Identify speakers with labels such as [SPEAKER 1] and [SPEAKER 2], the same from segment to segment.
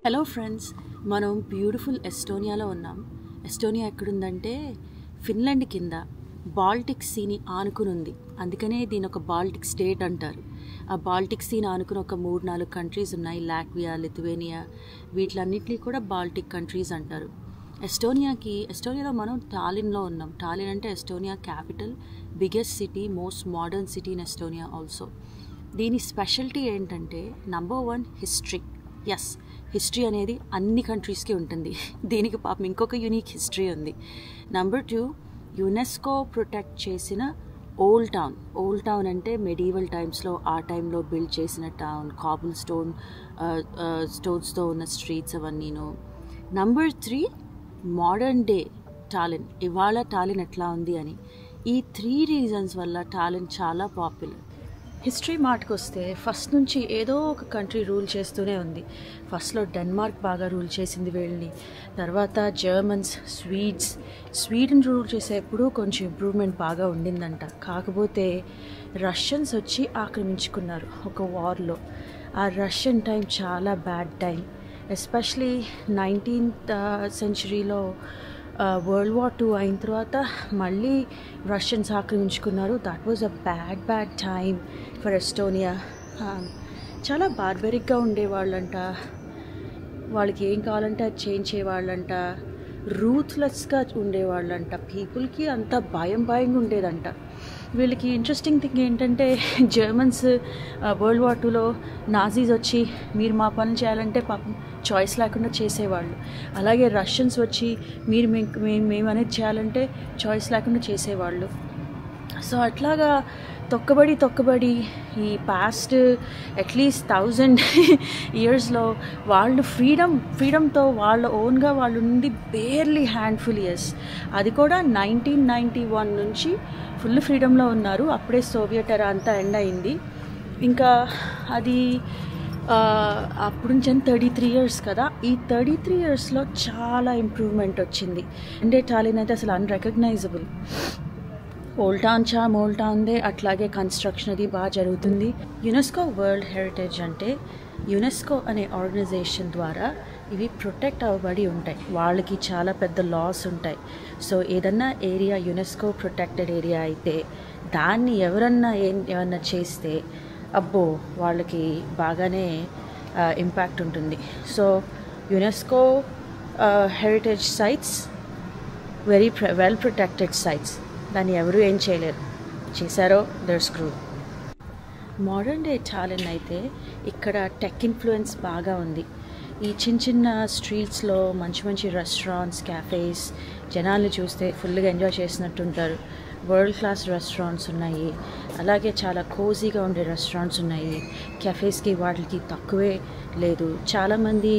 [SPEAKER 1] Hello friends, మనం beautiful ఎస్టోనియాలో ఉన్నాం. Estonia ఎక్కడుందంటే ఫిన్లాండ్ కింద బాల్టిక్ సీని ఆనుకుని ఉంది. అందుకనే దీని ఒక బాల్టిక్ స్టేట్ అంటారు. ఆ బాల్టిక్ సీని ఆనుకుని ఒక 3-4 కంట్రీస్ ఉన్నాయి. లాట్వియా, లిథువేనియా, వీటిలన్నింటినీ కూడా బాల్టిక్ కంట్రీస్ అంటారు. ఎస్టోనియాలో మనం టాలిన్లో ఉన్నాం. టాలిన్ అంటే Estonia capital, biggest city, most modern city in Estonia also. దీని స్పెషాలిటీ ఏంటంటే నంబర్ 1 హిస్టరీ. హిస్టరీ అనేది అన్ని కంట్రీస్కి ఉంటుంది. దీనికి పాపం ఇంకొక యూనిక్ హిస్టరీ ఉంది. నంబర్ 2, యునెస్కో ప్రొటెక్ట్ చేసిన ఓల్డ్ టౌన్ అంటే మెడీవల్ టైమ్స్లో ఆ టైంలో బిల్డ్ చేసిన టౌన్, కాబుల్ స్టోన్స్తో ఉన్న స్ట్రీట్స్ అవన్నీను. Number 3, modern day Tallinn. ఇవాళ టాలిన్ ఎట్లా ఉంది అని. ఈ 3 రీజన్స్ వల్ల టాలిన్ చాలా పాపులర్. హిస్టరీ మాటకు వస్తే ఫస్ట్ నుంచి ఏదో ఒక కంట్రీ రూల్ చేస్తూనే ఉంది. ఫస్ట్లో డెన్మార్క్ బాగా రూల్ చేసింది వీళ్ళని. తర్వాత జర్మన్స్, స్వీడన్ రూల్ చేసేప్పుడు కొంచెం ఇంప్రూవ్మెంట్ బాగా ఉండిందంట. కాకపోతే రష్యన్స్ వచ్చి ఆక్రమించుకున్నారు ఒక వార్లో. ఆ రష్యన్ టైం చాలా బ్యాడ్ టైం. ఎస్పెషలీ 19th సెంచరీలో వరల్డ్ వార్ 2 అయిన తర్వాత మళ్ళీ రష్యన్స్ ఆక్రమించుకున్నారు. That was a bad time for Estonia. చాలా బార్బరిక్గా ఉండేవాళ్ళంట. వాళ్ళకి ఏం కావాలంటే అది చేయించేవాళ్ళంట. రూత్లెస్గా ఉండేవాళ్ళంట. పీపుల్కి అంత భయంగా ఉండేదంట. వీళ్ళకి ఇంట్రెస్టింగ్ థింగ్ ఏంటంటే జర్మన్స్ వరల్డ్ వార్ 2లో నాజీస్ వచ్చి మీరు మా పనులు చేయాలంటే పాపం చాయిస్ లేకుండా చేసేవాళ్ళు. అలాగే రష్యన్స్ వచ్చి మీరు మేము అనేది చేయాలంటే చాయిస్ లేకుండా చేసేవాళ్ళు. సో అట్లాగా తొక్కబడి ఈ పాస్ట్ అట్లీస్ట్ 1000 ఇయర్స్లో వాళ్ళు ఫ్రీడమ్తో వాళ్ళ ఓన్గా వాళ్ళు నుండి బేర్లీ హ్యాండ్ఫుల్ ఇయర్స్. అది కూడా 1991 నుంచి ఫుల్ ఫ్రీడమ్లో ఉన్నారు. అప్పుడే సోవియట్ ఎరా అంతా ఎండ్ అయింది. ఇంకా అది అప్పుడు నుంచి 33 ఇయర్స్ కదా. ఈ 33 ఇయర్స్లో చాలా ఇంప్రూవ్మెంట్ వచ్చింది. అంటే టాలిన్ అయితే అసలు అన్రికగ్నైజబుల్. ఓల్డ్ టౌన్దే. అట్లాగే కన్స్ట్రక్షన్ అది బాగా జరుగుతుంది. యునెస్కో వరల్డ్ హెరిటేజ్ అంటే యునెస్కో అనే ఆర్గనైజేషన్ ద్వారా ఇవి ప్రొటెక్ట్ అవ్వబడి ఉంటాయి. వాళ్ళకి చాలా పెద్ద లాస్ ఉంటాయి. సో ఏదన్నా ఏరియా యునెస్కో ప్రొటెక్టెడ్ ఏరియా అయితే దాన్ని ఏమన్నా చేస్తే అబ్బో వాళ్ళకి బాగానే ఇంపాక్ట్ ఉంటుంది. So UNESCO heritage sites very well protected sites. దాన్ని ఎవరు ఏం చేయలేరు. చేశారో దర్ స్క్రూ. మోడర్న్ డే టాలిన్ అయితే ఇక్కడ టెక్ ఇన్ఫ్లుయెన్స్ బాగా ఉంది. ఈ చిన్న స్ట్రీట్స్లో మంచి రెస్టారెంట్స్, క్యాఫేస్, జనాల్ని చూస్తే ఫుల్గా ఎంజాయ్ చేసినట్టుంటారు. వరల్డ్ క్లాస్ రెస్టారెంట్స్ ఉన్నాయి. అలాగే చాలా కోజీగా ఉండే రెస్టారెంట్స్ ఉన్నాయి. కెఫేస్కి వాటికి తక్కువే లేదు. చాలామంది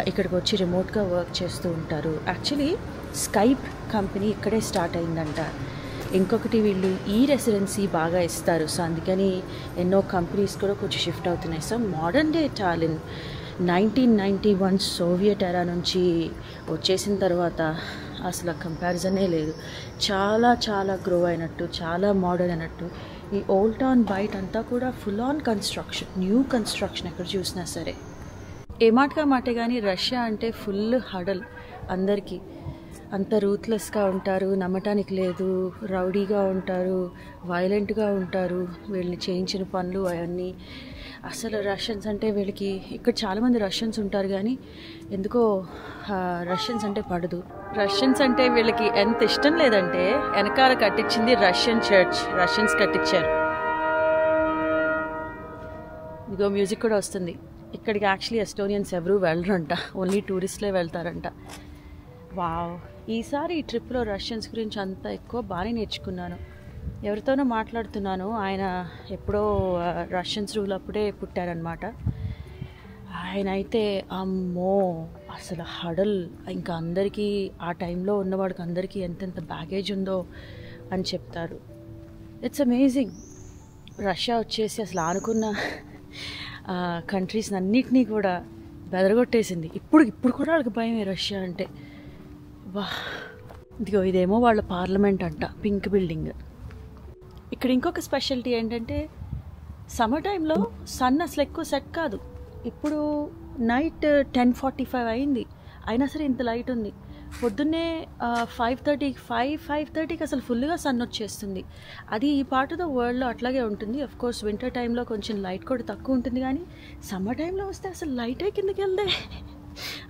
[SPEAKER 1] ఇక్కడికి వచ్చి రిమోట్గా వర్క్ చేస్తూ ఉంటారు. యాక్చువల్లీ స్కైప్ కంపెనీ ఇక్కడే స్టార్ట్ అయిందంట. ఇంకొకటి వీళ్ళు ఈ రెసిడెన్సీ బాగా ఇస్తారు. సో అందుకని ఎన్నో కంపెనీస్ కూడా కొంచెం షిఫ్ట్ అవుతున్నాయి. So modern day Tallinn 1991 Soviet era నుంచి వచ్చేసిన తర్వాత అసలు కంపారిజనే లేదు. చాలా గ్రో అయినట్టు, చాలా మోడర్న్ అయినట్టు. ఈ ఓల్డ్ టౌన్ బయట అంతా కూడా full on construction, new construction ఎక్కడ చూసినా సరే. ఏ మాటే కానీ రష్యా అంటే ఫుల్ హడల్. అందరికీ అంత రూత్లెస్గా ఉంటారు, నమ్మటానికి లేదు, రౌడీగా ఉంటారు, వైలెంట్గా ఉంటారు. వీళ్ళని చేయించిన పనులు అవన్నీ అసలు రష్యన్స్ అంటే వీళ్ళకి. ఇక్కడ చాలామంది రష్యన్స్ ఉంటారు కానీ ఎందుకో రష్యన్స్ అంటే పడదు. రష్యన్స్ అంటే వీళ్ళకి ఎంత ఇష్టం లేదంటే వెనకాల కట్టించింది రష్యన్ చర్చ్, రష్యన్స్ కట్టించారు. ఇదిగో మ్యూజిక్ కూడా వస్తుంది. ఇక్కడికి యాక్చువల్లీ ఎస్టోనియన్స్ ఎవరూ వెళ్ళరంట, ఓన్లీ టూరిస్ట్లే వెళ్తారంట. వావ్, ఈసారి ఈ ట్రిప్లో రష్యన్స్ గురించి అంత ఎక్కువ బాగానే నేర్చుకున్నాను. ఎవరితోనో మాట్లాడుతున్నాను, ఆయన ఎప్పుడో రష్యన్స్ రూల్ అప్పుడే పుట్టారనమాట. ఆయన అయితే అమ్మో అసలు హడల్. ఇంకా అందరికీ ఆ టైంలో ఉన్నవాడికి అందరికీ ఎంతెంత బ్యాగేజ్ ఉందో అని చెప్తారు. It's amazing. రష్యా వచ్చేసి అసలు ఆనుకున్న కంట్రీస్ అన్నిటినీ కూడా బెదరగొట్టేసింది. ఇప్పుడు కూడా వాళ్ళకి భయమే రష్యా అంటే. వా, ఇదేమో వాళ్ళ పార్లమెంట్ అంట, పింక్ బిల్డింగ్. ఇక్కడ ఇంకొక స్పెషాలిటీ ఏంటంటే సమ్మర్ టైంలో సన్ అసలు ఎక్కువ సెట్ కాదు. ఇప్పుడు నైట్ 10:45 అయింది, అయినా సరే ఇంత లైట్ ఉంది. పొద్దున్నే 5:30కి అసలు ఫుల్గా సన్ వచ్చేస్తుంది. అది ఈ పార్ట్ ఆఫ్ ద వరల్డ్లో అట్లాగే ఉంటుంది. అఫ్ కోర్స్ వింటర్ టైంలో కొంచెం లైట్ కూడా తక్కువ ఉంటుంది, కానీ సమ్మర్ టైంలో వస్తే అసలు లైటే కిందకి వెళ్దే.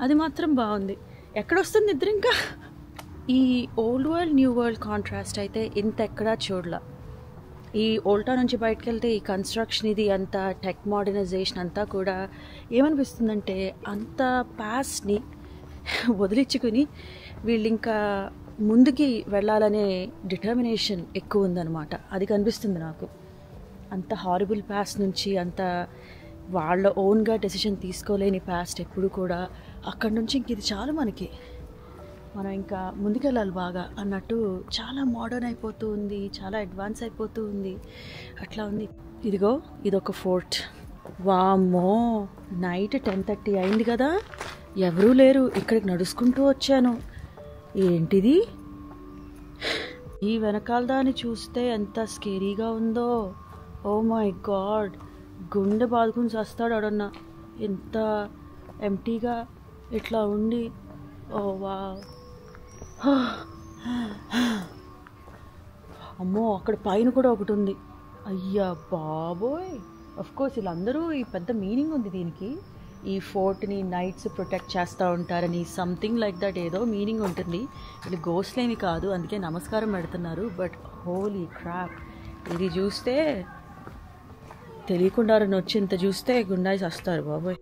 [SPEAKER 1] అది మాత్రం బాగుంది. ఎక్కడొస్తుంది నిద్ర ఇంకా. ఈ old world new world contrast అయితే ఇంత ఎక్కడా చూడలా. ఈ ఓల్డ్ టౌన్ నుంచి బయటకు వెళ్తే ఈ కన్స్ట్రక్షన్ ఇది అంతా టెక్ మోడర్నైజేషన్ అంతా కూడా ఏమనిపిస్తుందంటే అంత పాస్ట్ని వదిలించుకుని వీళ్ళు ఇంకా ముందుకి వెళ్ళాలనే డిటర్మినేషన్ ఎక్కువ ఉందన్నమాట. అది కనిపిస్తుంది నాకు. అంత హారిబుల్ పాస్ట్ నుంచి అంత వాళ్ళ ఓన్గా డెసిషన్ తీసుకోలేని పాస్ట్ ఎప్పుడు కూడా అక్కడి నుంచి ఇంక ఇది చాలు మనకి, మనం ఇంకా ముందుకెళ్ళాలి బాగా అన్నట్టు చాలా మోడర్న్ అయిపోతూ ఉంది, చాలా అడ్వాన్స్ అయిపోతూ ఉంది. అట్లా ఉంది. ఇదిగో ఇదొక ఫోర్ట్. వామ్మో, నైట్ 10:30 అయింది కదా, ఎవరూ లేరు. ఇక్కడికి నడుచుకుంటూ వచ్చాను. ఏంటిది? ఈ వెనకాల దాన్ని చూస్తే ఎంత స్కేరీగా ఉందో. ఓ మై గాడ్, గుండె బాదుకుని చస్తాడు అడన్నా. ఎంత ఎంటీగా ఇట్లా ఉండి. ఓ వా, అమ్మో అక్కడ పైన కూడా ఒకటి ఉంది. అయ్యా బాబోయ్. అఫ్కోర్స్ వీళ్ళందరూ ఈ పెద్ద మీనింగ్ ఉంది దీనికి. ఈ ఫోర్ట్ని నైట్స్ ప్రొటెక్ట్ చేస్తూ ఉంటారని సంథింగ్ లైక్ దట్ ఏదో మీనింగ్ ఉంటుంది. వీళ్ళు గోస్ట్లేమి కాదు, అందుకే నమస్కారం పెడుతున్నారు. బట్ హోలీ క్రాప్, ఇది చూస్తే తెలియకుండా వచ్చి ఇంత చూస్తే గుండాయి వస్తారు బాబోయ్.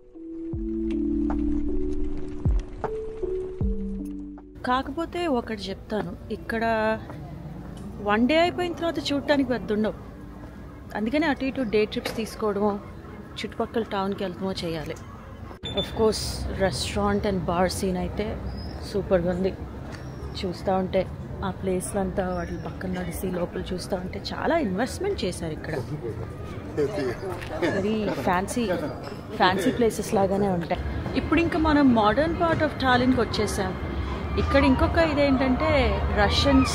[SPEAKER 1] కాకపోతే ఒకటి చెప్తాను, ఇక్కడ వన్ డే అయిపోయిన తర్వాత చూడటానికి పెద్ద ఉండవు. అందుకనే అటు ఇటు డే ట్రిప్స్ తీసుకోవడమో చుట్టుపక్కల టౌన్కి వెళ్తామో చేయాలి. Course restaurant and bar scene అయితే సూపర్గా ఉంది. చూస్తూ ఉంటే ఆ ప్లేస్లో అంతా వాటి పక్కన నడిసి లోపల చూస్తూ ఉంటే చాలా ఇన్వెస్ట్మెంట్ చేశారు ఇక్కడ. వెరీ ఫ్యాన్సీ ప్లేసెస్ లాగానే ఉంటాయి. ఇప్పుడు ఇంకా మనం మోడర్న్ పార్ట్ ఆఫ్ టాలిన్కి వచ్చేసాం. ఇక్కడ ఇంకొక ఇదేంటంటే రష్యన్స్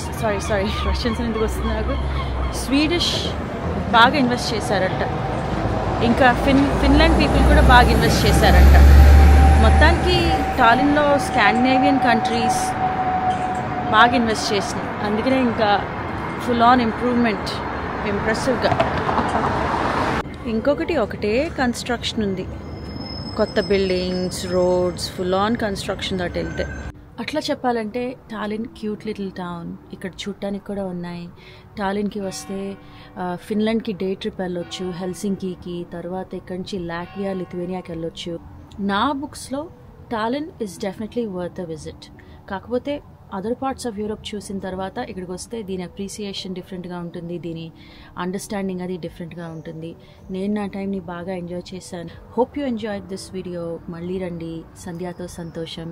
[SPEAKER 1] ఎందుకు వస్తుంది నాకు, స్వీడిష్ బాగా ఇన్వెస్ట్ చేశారంట. ఇంకా ఫిన్లాండ్ పీపుల్ కూడా బాగా ఇన్వెస్ట్ చేశారంట. మొత్తానికి టాలిన్లో స్కాండినేవియన్ కంట్రీస్ బాగా ఇన్వెస్ట్ చేసినాయి. అందుకనే ఇంకా ఫుల్ ఆన్ ఇంప్రూవ్మెంట్, ఇంప్రెసివ్గా. ఇంకొకటి ఒకటే కన్స్ట్రక్షన్ ఉంది, కొత్త buildings, roads, full on construction దాటి వెళ్తే. అట్లా చెప్పాలంటే టాలిన్ క్యూట్ లిటిల్ టౌన్. ఇక్కడ చూడటానికి కూడా ఉన్నాయి. టాలిన్కి వస్తే ఫిన్లాండ్కి డే ట్రిప్ వెళ్ళొచ్చు, హెల్సింకీకి, తర్వాత ఇక్కడి నుంచి లాట్వియా, లిథువేనియాకి వెళ్ళొచ్చు. నా బుక్స్లో Tallinn is definitely worth a visit. కాకపోతే అదర్ పార్ట్స్ ఆఫ్ యూరోప్ చూసిన తర్వాత ఇక్కడికి వస్తే దీని అప్రిసియేషన్ డిఫరెంట్గా ఉంటుంది, దీని అండర్స్టాండింగ్ అది డిఫరెంట్గా ఉంటుంది. నేను నా టైంని బాగా ఎంజాయ్ చేశాను. Hope you enjoy this video. మళ్ళీ రండి. సంధ్యాతో సంతోషం.